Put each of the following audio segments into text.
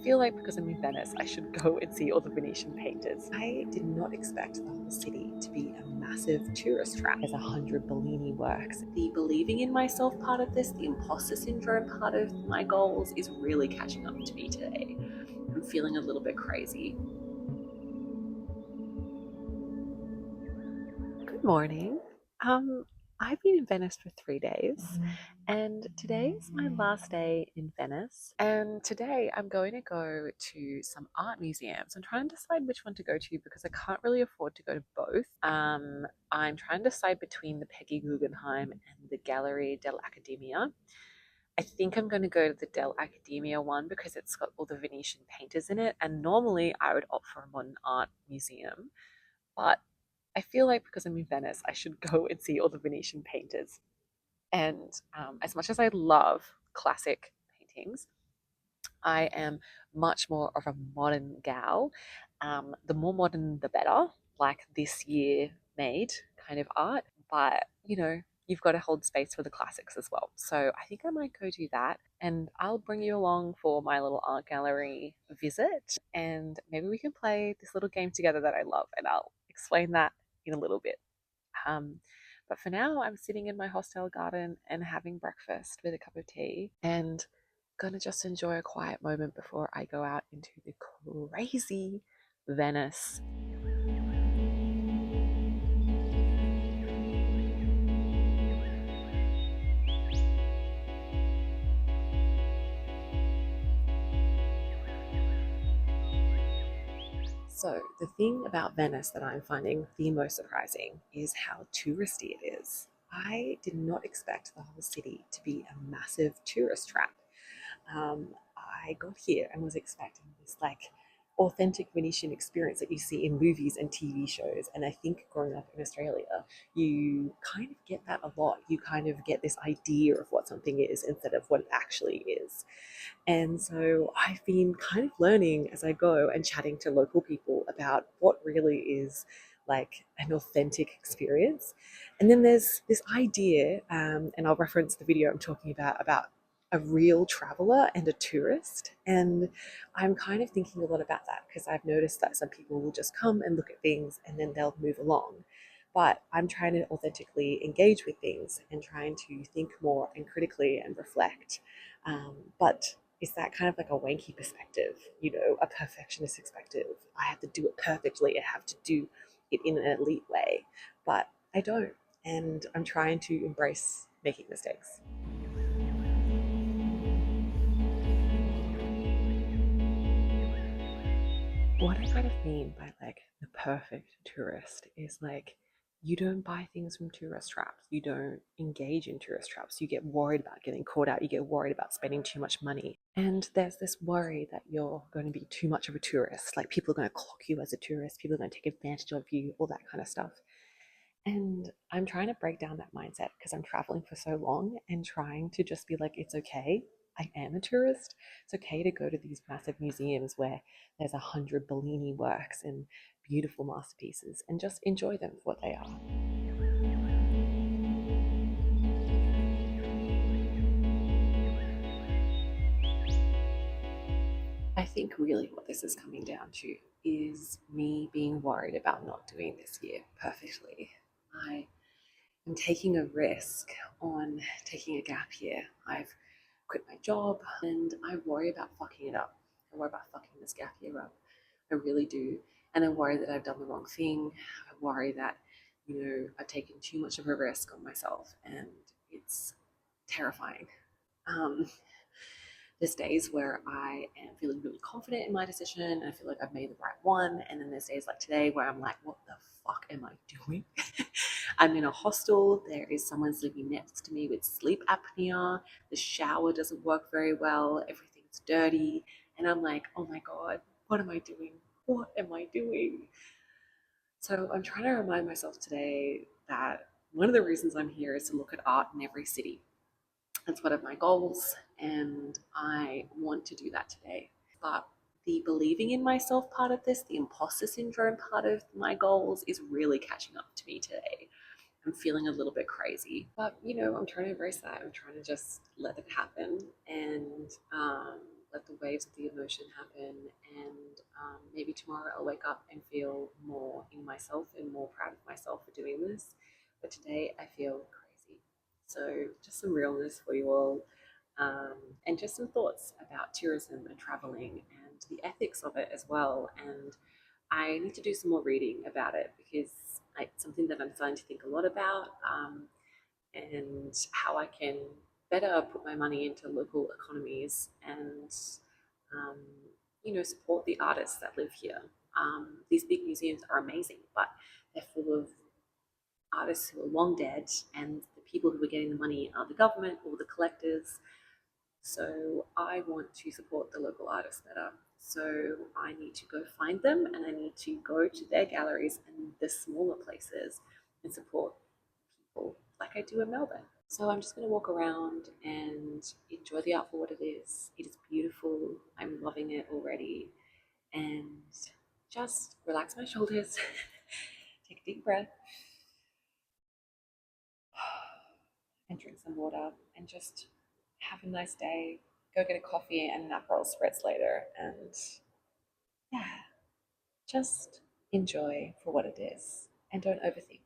feel like because I'm in Venice, I should go and see all the Venetian painters. I did not expect the whole city to be a massive tourist trap. There's 100 Bellini works. The believing in myself part of this, the imposter syndrome part of my goals is really catching up to me today. I'm feeling a little bit crazy. Good morning. Um, I've been in Venice for 3 days, and today is my last day in Venice. And today I'm going to go to some art museums. I'm trying to decide which one to go to because I can't really afford to go to both. I'm trying to decide between the Peggy Guggenheim and the Gallery dell'Accademia. I think I'm going to go to the Dell Academia one because it's got all the Venetian painters in it. And normally I would opt for a modern art museum, but I feel like because I'm in Venice, I should go and see all the Venetian painters. And as much as I love classic paintings, I am much more of a modern gal. The more modern, the better, like this year made kind of art. But, you've got to hold space for the classics as well. So I think I might go do that. And I'll bring you along for my little art gallery visit. And maybe we can play this little game together that I love. And I'll explain that in a little bit. Um, but for now, I'm sitting in my hostel garden and having breakfast with a cup of tea and gonna just enjoy a quiet moment before I go out into the crazy Venice. So, the thing about Venice that I'm finding the most surprising is how touristy it is. I did not expect the whole city to be a massive tourist trap. I got here and was expecting this like authentic Venetian experience that you see in movies and TV shows. And I think growing up in Australia, you kind of get that a lot. You kind of get this idea of what something is instead of what it actually is. And so I've been kind of learning as I go and chatting to local people about what really is like an authentic experience. And then there's this idea, and I'll reference the video I'm talking about a real traveler and a tourist. And I'm kind of thinking a lot about that because I've noticed that some people will just come and look at things and then they'll move along. But I'm trying to authentically engage with things and trying to think more and critically and reflect. But is that kind of like a wanky perspective, a perfectionist perspective? I have to do it perfectly, I have to do it in an elite way. But I don't. And I'm trying to embrace making mistakes. What I kind of mean by like the perfect tourist is like you don't buy things from tourist traps. You don't engage in tourist traps. You get worried about getting caught out. You get worried about spending too much money. And there's this worry that you're going to be too much of a tourist. Like people are going to clock you as a tourist. People are going to take advantage of you, all that kind of stuff. And I'm trying to break down that mindset because I'm traveling for so long and trying to just be like, it's okay. I am a tourist. It's okay to go to these massive museums where there's 100 Bellini works and beautiful masterpieces and just enjoy them for what they are. I think really what this is coming down to is me being worried about not doing this year perfectly. I am taking a risk on taking a gap year. I've quit my job and I worry about fucking it up. I worry about fucking this gap year up. I really do. And I worry that I've done the wrong thing. I worry that, I've taken too much of a risk on myself and it's terrifying. Um, there's days where I am feeling really confident in my decision and I feel like I've made the right one. And then there's days like today where I'm like, what the fuck am I doing? I'm in a hostel. There is someone sleeping next to me with sleep apnea. The shower doesn't work very well. Everything's dirty. And I'm like, oh my God, what am I doing? What am I doing? So I'm trying to remind myself today that one of the reasons I'm here is to look at art in every city. That's one of my goals, and I want to do that today. But the believing in myself part of this, the imposter syndrome part of my goals, is really catching up to me today. I'm feeling a little bit crazy, but I'm trying to embrace that. I'm trying to just let it happen and let the waves of the emotion happen, and maybe tomorrow I'll wake up and feel more in myself and more proud of myself for doing this. But today I feel crazy. So, just some realness for you all, um, and just some thoughts about tourism and traveling and the ethics of it as well. And I need to do some more reading about it because it's something that I'm starting to think a lot about, and how I can better put my money into local economies and, um, support the artists that live here. These big museums are amazing, but they're full of artists who are long dead, and the people who are getting the money are the government or the collectors. So I want to support the local artists better. So I need to go find them, and I need to go to their galleries and the smaller places and support people like I do in Melbourne. So I'm just going to walk around and enjoy the art for what it is. It is beautiful. I'm loving it already. And just relax my shoulders, take a deep breath, and drink some water, and just have a nice day. Go get a coffee and an Aperol spritz later. And yeah, just enjoy for what it is and don't overthink.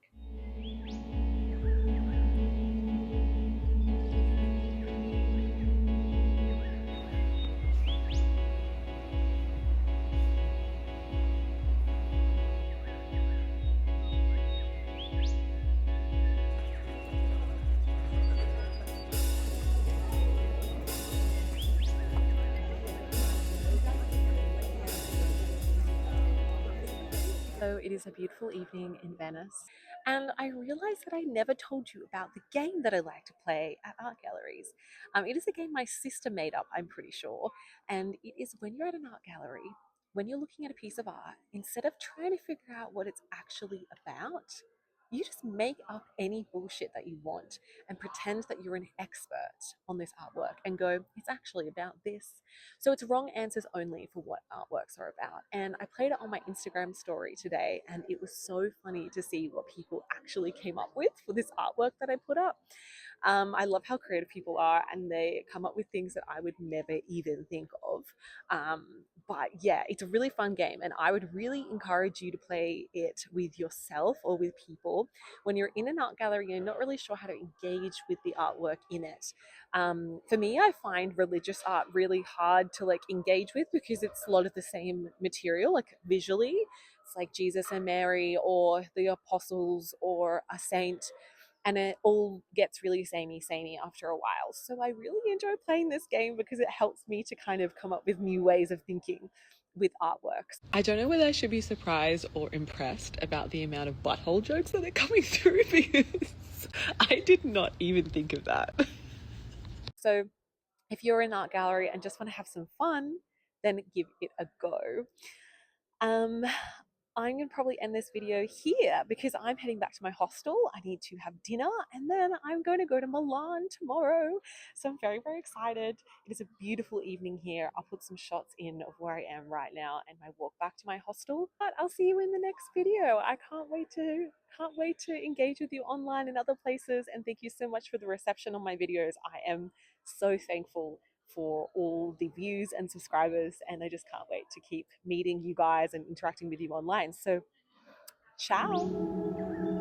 So it is a beautiful evening in Venice, and I realized that I never told you about the game that I like to play at art galleries. It is a game my sister made up, I'm pretty sure, and it is when you're at an art gallery, when you're looking at a piece of art, instead of trying to figure out what it's actually about, you just make up any bullshit that you want and pretend that you're an expert on this artwork and go, it's actually about this. So it's wrong answers only for what artworks are about. And I played it on my Instagram story today, and it was so funny to see what people actually came up with for this artwork that I put up. I love how creative people are, and they come up with things that I would never even think of. But yeah, it's a really fun game, and I would really encourage you to play it with yourself or with people. When you're in an art gallery, you're not really sure how to engage with the artwork in it. For me, I find religious art really hard to like engage with because it's a lot of the same material, like visually. It's like Jesus and Mary or the apostles or a saint, and it all gets really samey after a while. So I really enjoy playing this game because it helps me to kind of come up with new ways of thinking with artworks. I don't know whether I should be surprised or impressed about the amount of butthole jokes that are coming through because I did not even think of that. So if you're in an art gallery and just want to have some fun, then give it a go. Um, I'm going to probably end this video here because I'm heading back to my hostel. I need to have dinner, and then I'm going to go to Milan tomorrow. So I'm very, very excited. It is a beautiful evening here. I'll put some shots in of where I am right now and my walk back to my hostel. But I'll see you in the next video. I can't wait to engage with you online and other places. And thank you so much for the reception on my videos. I am so thankful for all the views and subscribers, and I just can't wait to keep meeting you guys and interacting with you online. So ciao.